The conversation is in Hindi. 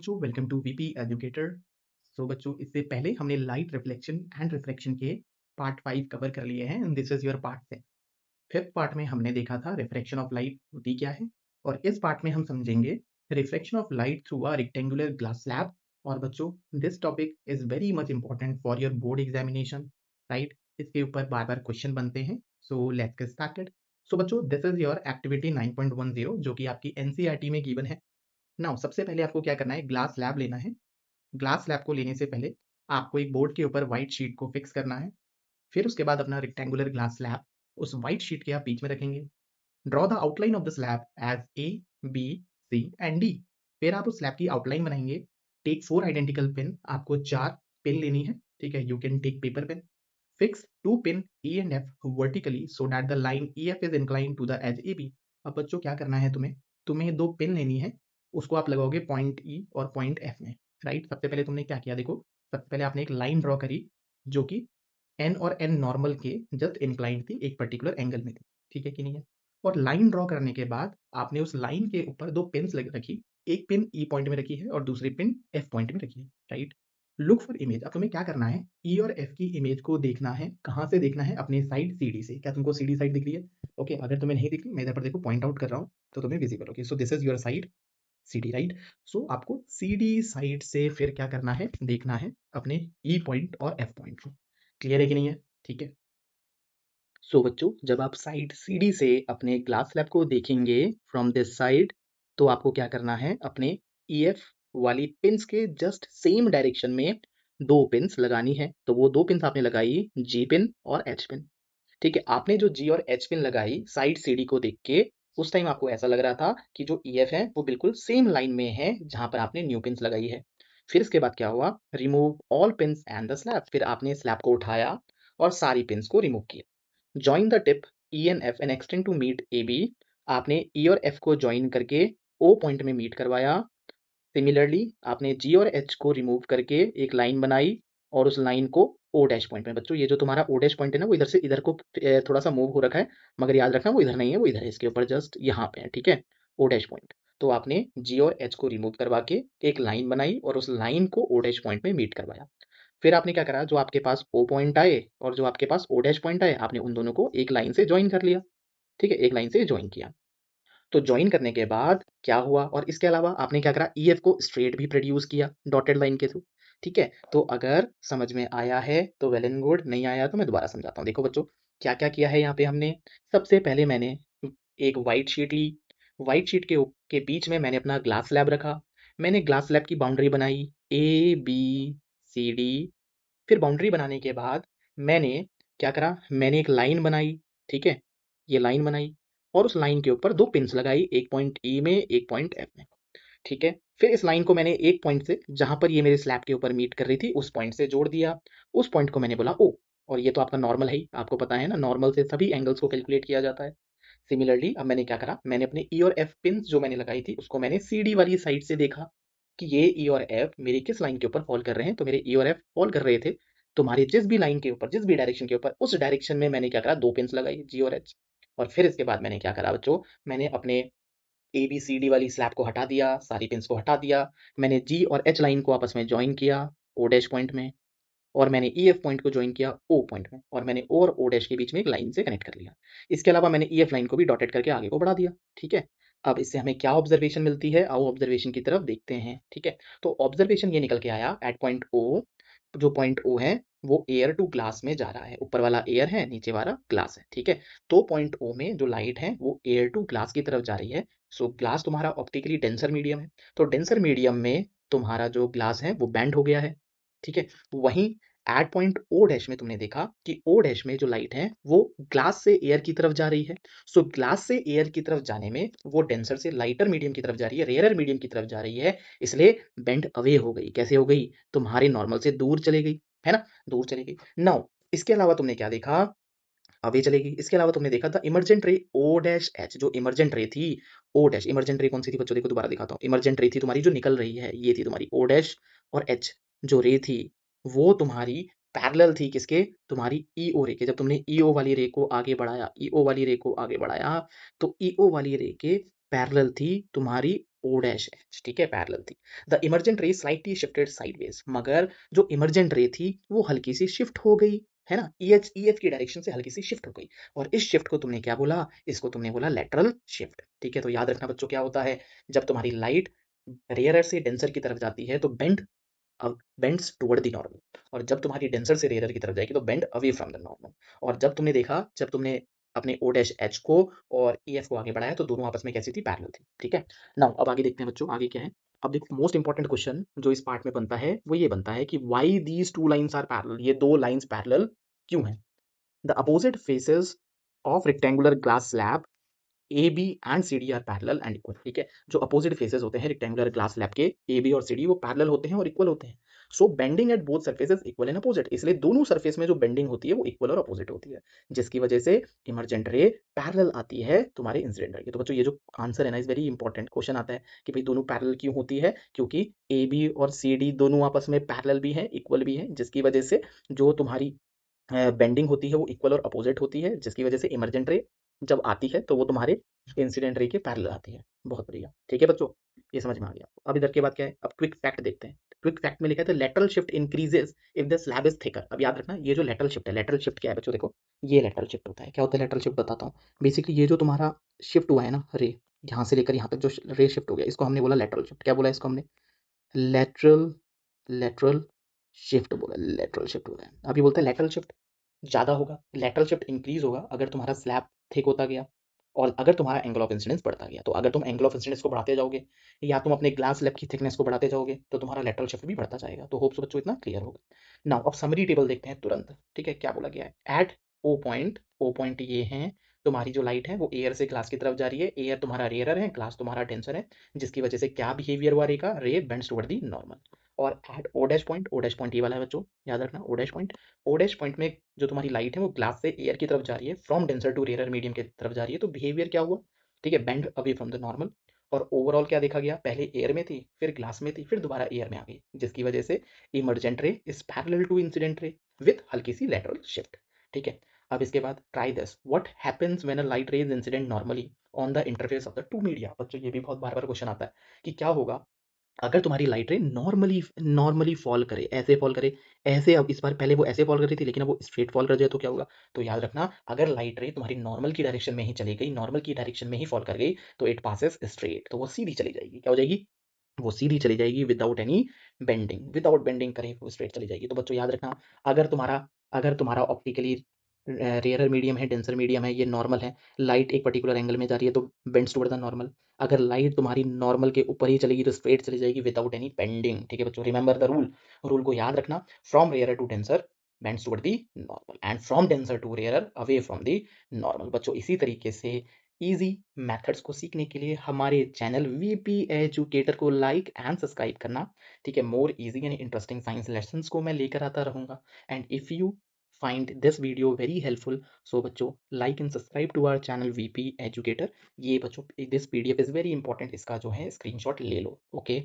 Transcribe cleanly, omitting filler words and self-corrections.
बच्चों वेलकम टू वीपी एजुकेटर। बच्चों इससे पहले हमने लाइट रिफ्लेक्शन एंड रिफ्रैक्शन के पार्ट 5 कवर कर लिए हैं and this is your part 6। Fifth part में हमने देखा था रिफ्रैक्शन ऑफ लाइट होती क्या है, और इस पार्ट में हम समझेंगे reflection of light through a rectangular glass slab. और बच्चों this topic is very much important for your board examination, right. इसके ऊपर बार बार क्वेश्चन बनते हैं। So let's get started. बच्चों दिस इज योर एक्टिविटी 9.10 जो कि आपकी एनसीईआरटी में गिवन है। नाउ सबसे पहले आपको क्या करना है, ग्लास स्लैब लेना है। ग्लास स्लैब को लेने से पहले आपको एक बोर्ड के ऊपर व्हाइट शीट को फिक्स करना है। फिर उसके बाद अपना रेक्टेंगुलर ग्लास स्लैब उस व्हाइट शीट के आप बीच में रखेंगे। Draw the outline of the slab as A, B, C and D. फिर आप उस स्लैब की आउटलाइन बनाएंगे। टेक 4 आइडेंटिकल पिन, आपको 4 पिन लेनी है, ठीक है। You can take paper pin. Fix 2 pin E and F vertically so that the line EF is inclined to the edge AB। अब बच्चों क्या करना है, तुम्हें 2 पिन लेनी है, उसको आप लगाओगे पॉइंट E और पॉइंट F में, राइट। सबसे पहले तुमने क्या किया, देखो सबसे पहले आपने एक लाइन ड्रॉ करी जो कि N और N नॉर्मल के जस्ट इंक्लाइंड थी, एक पर्टिकुलर एंगल में थी, ठीक है कि नहीं है। और लाइन ड्रॉ करने के बाद आपने उस लाइन के ऊपर 2 पिन्स रखी। एक पिन E पॉइंट में रखी है और दूसरी पिन F पॉइंट में रखी है, राइट। Look for image. अब तुम्हें क्या करना है, ई और एफ की इमेज को देखना है। कहाँ से देखना है, अपने साइड सीडी से। क्या तुमको सीडी साइड दिख रही है? ओके, अगर तुम्हें नहीं दिख रही, मैं इधर पर देखो पॉइंट आउट कर रहा हूँ तो तुम्हें विजिबल होगी। So this is your side CD, right. So आपको सीडी साइड से फिर क्या करना है, देखना है अपने ई पॉइंट और एफ पॉइंट को। क्लियर है कि नहीं है? ठीक है। बच्चों जब आप साइड सीडी से अपने ग्लास स्लैब को देखेंगे फ्रॉम दिस साइड, तो आपको क्या करना है, अपने EF वाली पिंस के जस्ट सेम डायरेक्शन में 2 पिंस लगानी है। तो वो 2 पिंस आपने लगाई, G पिन और H पिन, ठीक है। आपने जो G और H पिन लगाई साइड सीडी को देख के, उस टाइम आपको ऐसा लग रहा था कि जो EF है वो बिल्कुल सेम लाइन में है जहां पर आपने न्यू पिंस लगाई है। फिर इसके बाद क्या हुआ, remove all pins and the slab. फिर आपने स्लैब को उठाया और सारी पिंस को रिमूव किया। Join the tip E and F and extend to meet AB। आपने E और F को ज्वाइन करके O पॉइंट में मीट करवाया। सिमिलरली आपने G और H को रिमूव करके एक लाइन बनाई और उस लाइन को O डैश पॉइंट में। बच्चों ये जो तुम्हारा O डैश पॉइंट है ना, वो इधर से इधर को थोड़ा सा मूव हो रखा है, मगर याद रखना वो इधर नहीं है, वो इधर है, इसके ऊपर जस्ट यहाँ पे है, ठीक है। O dash point. तो आपने G और H को रिमूव करवा के एक लाइन बनाई और उस लाइन को O डैश पॉइंट में मीट करवाया। फिर आपने क्या करा, जो आपके पास O पॉइंट आए और जो आपके पास O डैश पॉइंट आए, आपने उन दोनों को एक लाइन से ज्वाइन कर लिया, ठीक है। एक लाइन से ज्वाइन किया। तो ज्वाइन करने के बाद क्या हुआ, और इसके अलावा आपने क्या करा, EF को स्ट्रेट भी प्रोड्यूस किया डॉटेड लाइन के थ्रू, ठीक है। तो अगर समझ में आया है तो वेल एंड गुड, नहीं आया तो मैं दोबारा समझाता हूँ। देखो बच्चों क्या क्या किया है यहाँ पे हमने। सबसे पहले मैंने एक व्हाइट शीट ली। व्हाइट शीट के बीच में मैंने अपना ग्लास स्लैब रखा। मैंने ग्लास स्लैब की बाउंड्री बनाई ABCD। फिर बाउंड्री बनाने के बाद मैंने क्या करा, मैंने एक लाइन बनाई, ठीक है। ये लाइन बनाई और उस लाइन के ऊपर 2 पिन्स लगाई, एक पॉइंट E में एक पॉइंट F में, ठीक है। फिर इस लाइन को मैंने एक पॉइंट से, जहां पर ये मेरे स्लैब के ऊपर मीट कर रही थी, उस पॉइंट से जोड़ दिया। उस पॉइंट को मैंने बोला O। और ये तो आपका नॉर्मल है ही, आपको पता है ना, नॉर्मल से सभी एंगल्स को कैलकुलेट किया जाता है। सिमिलरली अब मैंने क्या करा, मैंने अपने E और F पिन्स जो मैंने लगाई थी उसको मैंने CD वाली साइड से देखा कि ये E और F मेरी किस लाइन के ऊपर फॉल कर रहे हैं। तो मेरे E और F फॉल कर रहे थे तुम्हारी जिस भी लाइन के ऊपर, जिस भी डायरेक्शन के ऊपर, उस डायरेक्शन में मैंने क्या करा, 2 पिन्स लगाई G और H। और फिर इसके बाद मैंने क्या करा बच्चों, मैंने अपने ABCD वाली स्लैब को हटा दिया, सारी पिन्स को हटा दिया। मैंने G और H लाइन को आपस में ज्वाइन किया O डैश पॉइंट में, और मैंने EF पॉइंट को ज्वाइन किया O पॉइंट में, और मैंने O और O डैश के बीच में एक लाइन से कनेक्ट कर लिया। इसके अलावा मैंने EF लाइन को भी डॉटेड करके आगे को बढ़ा दिया, ठीक है। अब इससे हमें क्या ऑब्जर्वेशन मिलती है, आओ ऑब्जर्वेशन की तरफ देखते हैं, ठीक है। तो ऑब्जर्वेशन ये निकल के आया, एट पॉइंट O, जो पॉइंट O है वो एयर टू ग्लास में जा रहा है। ऊपर वाला एयर है, नीचे वाला ग्लास है, ठीक है। तो पॉइंट O में जो लाइट है वो एयर टू ग्लास की तरफ जा रही है। सो ग्लास तुम्हारा ऑप्टिकली डेंसर मीडियम है, तो डेंसर मीडियम में तुम्हारा जो ग्लास है वो बैंड हो गया है, ठीक है। वहीं एट पॉइंट O डैश में तुमने देखा कि O डैश में जो लाइट है वो ग्लास से एयर की तरफ जा रही है। सो ग्लास से एयर की तरफ जाने में वो डेंसर से लाइटर मीडियम की तरफ जा रही है, रेयरर मीडियम की तरफ जा रही है, इसलिए बेंड अवे हो गई। कैसे हो गई, तुम्हारे नॉर्मल से दूर चली गई, है ना, दूर चली गई। नाउ इसके अलावा तुमने क्या देखा, अवे चलेगी। इसके अलावा तुमने देखा था emergent ray O dash H, जो इमरजेंट रे थी O डैश, इमरजेंट रे कौन सी थी बच्चों, देखो दोबारा दिखाता हूँ। इमरजेंट रे थी तुम्हारी जो निकल रही है, ये थी तुम्हारी O डैश, और H जो रे थी वो तुम्हारी पैरेलल थी किसके, तुम्हारी EO रे के। जब तुमने EO वाली रे को आगे बढ़ाया, EO वाली रे को आगे बढ़ाया, तो EO वाली रे के पैरेलल थी तुम्हारी ओ डैश एच, ठीक है, पैरेलल थी। द इमर्जेंट रे स्लाइटली शिफ्टेड साइडवेज, मगर जो इमर्जेंट रे थी वो हल्की सी शिफ्ट हो गई, है ना, ई एच की डायरेक्शन से हल्की सी शिफ्ट हो गई। और इस शिफ्ट को तुमने क्या बोला, इसको तुमने बोला लेटरल शिफ्ट, ठीक है। तो याद रखना बच्चों, क्या होता है जब तुम्हारी लाइट रेयरर से डेंसर की तरफ जाती है तो बेंड्स टुवर्ड द नॉर्मल, और जब तुम्हारी डेंसर से रेयरर की तरफ जाएगी तो bend away from the normal. और जब तुमने देखा, जब तुमने अपने ओ डैश एच को और ई एफ को आगे बढ़ाया तो दोनों आपस में कैसी थी, पैरेलल थी, ठीक है। नाउ अब आगे देखते हैं बच्चों, आगे क्या है। अब देखो, मोस्ट इंपॉर्टेंट क्वेश्चन जो इस पार्ट में बनता है वो ये बनता है कि why these two lines are parallel, ये दो लाइन्स पैरेलल क्यों हैं। The opposite faces of rectangular glass slab A B and C D are parallel and equal, ठीक है। जो अपोजिट फेसेस होते हैं रेक्टेंगुलर ग्लास स्लैब के, ए बी और सी डी, वो पैरेलल होते हैं और इक्वल होते हैं। So bending at both surfaces equal and opposite, इसलिए दोनों सरफेस में जो बेंडिंग होती है वो इक्वल और अपोजिट होती है, जिसकी वजह से इमर्जेंट रे पैरेलल आती है तुम्हारे इंसिडेंट रे की। तो बच्चों ये जो आंसर है ना, इज वेरी इंपॉर्टेंट क्वेश्चन आता है कि भाई दोनों पैरेलल क्यों होती है, क्योंकि ए बी और सी डी दोनों आपस में पैरेलल भी है, इक्वल भी है, जिसकी वजह से जो तुम्हारी बेंडिंग होती है वो इक्वल और अपोजिट होती है, जिसकी वजह से इमर्जेंट रे जब आती है तो वो तुम्हारे इंसिडेंट रे के पैरेलल आती है। बहुत बढ़िया, ठीक है बच्चों, ये समझ में आ गया। अब इधर के बाद क्या है, अब क्विक फैक्ट देखते हैं। क्विक फैक्ट में लिखा है lateral shift increases if the slab is thicker. अब याद रखना, ये जो लेटरल शिफ्ट है, लेटरल शिफ्ट क्या है बच्चों, देखो ये लेटरल शिफ्ट होता है। क्या होता है लेटरल शिफ्ट, बताता हूँ। बेसिकली ये जो तुम्हारा शिफ्ट हुआ है ना रे, यहाँ से लेकर यहाँ तक जो रे शिफ्ट हो गया, इसको हमने बोला लेटरल शिफ्ट। क्या बोला इसको हमने, लेटरल लेटरल शिफ्ट बोला, लेटरल शिफ्ट बोला है। अब ये बोलते हैं लेटरल शिफ्ट ज़्यादा होगा, लेटरल शिफ्ट इंक्रीज होगा अगर तुम्हारा स्लैब थिक होता गया और अगर तुम्हारा एंगल ऑफ इंसिडेंस बढ़ता गया। तो अगर तुम एंगल ऑफ इंसिडेंस को बढ़ाते जाओगे या तुम अपने ग्लास स्लैब की थिकनेस को बढ़ाते जाओगे तो तुम्हारा लेटरल शिफ्ट भी बढ़ता जाएगा। तो होप्स बच्चों इतना क्लियर होगा। नाउ अब समरी टेबल देखते हैं तुरंत, ठीक है। क्या बोला गया है, एट ओ पॉइंट ये है, तुम्हारी जो लाइट है वो एयर से ग्लास की तरफ जा रही है, एयर तुम्हारा रेयरर है, ग्लास तुम्हारा डेंसर है, जिसकी वजह से क्या बिहेवियर हुआ रे का, रे बेंड्स टुवर्ड दी नॉर्मल। और एट ओ डैश पॉइंट ये वाला है बच्चों, याद रखना ओ डैश पॉइंट में जो तुम्हारी लाइट है वो ग्लास से एयर की तरफ जा रही है, from denser to rarer medium की तरफ जा रही है, तो बिहेवियर क्या हुआ, ठीक है, bend away from the normal. और ओवरऑल क्या देखा गया, पहले एयर में थी, फिर ग्लास में थी, फिर दोबारा एयर में आ गई, जिसकी वजह से emergent ray is parallel to incident ray with हल्की सी लेटरल शिफ्ट, ठीक है। अब इसके बाद try this, what happens when a light ray is incident normally on the interface of the two media. बच्चों ये भी बहुत बार बार क्वेश्चन आता है कि क्या होगा अगर तुम्हारी लाइट रे नॉर्मली नॉर्मली फॉल करे, ऐसे फॉल करे, ऐसे। अब इस बार पहले वो ऐसे फॉल कर रही थी लेकिन अब वो स्ट्रेट फॉल कर जाए तो क्या होगा। तो याद रखना, अगर लाइट रे तुम्हारी नॉर्मल की डायरेक्शन में ही चली गई, नॉर्मल की डायरेक्शन में ही फॉल कर गई, तो इट पासेस स्ट्रेट, तो वो सीधी चली जाएगी। क्या हो जाएगी, वो सीधी चली जाएगी without any bending, without bending करे वो स्ट्रेट चली जाएगी। तो बच्चों याद रखना, अगर तुम्हारा ऑप्टिकली रेयरर मीडियम है, डेंसर मीडियम है, ये नॉर्मल है, लाइट एक पर्टिकुलर एंगल में जा रही है तो बेंड्स टुवर्ड द नॉर्मल। अगर लाइट तुम्हारी नॉर्मल के ऊपर ही चलेगी तो स्ट्रेट चली जाएगी विदाउट एनी बेंडिंग, ठीक है बच्चों। रिमेंबर द रूल, रूल को याद रखना, from rarer to denser bends toward the normal and from denser to rarer away from the normal. बच्चों इसी तरीके से इजी मेथड्स को सीखने के लिए हमारे चैनल वीपी एजुकेटर को लाइक एंड सब्सक्राइब करना, ठीक है। More easy and interesting science lessons को मैं लेकर आता रहूँगा। And if you find this video very helpful, so बच्चों like and subscribe to our channel VP Educator। ये बच्चों this PDF is very important, इसका जो है स्क्रीनशॉट ले लो, ओके।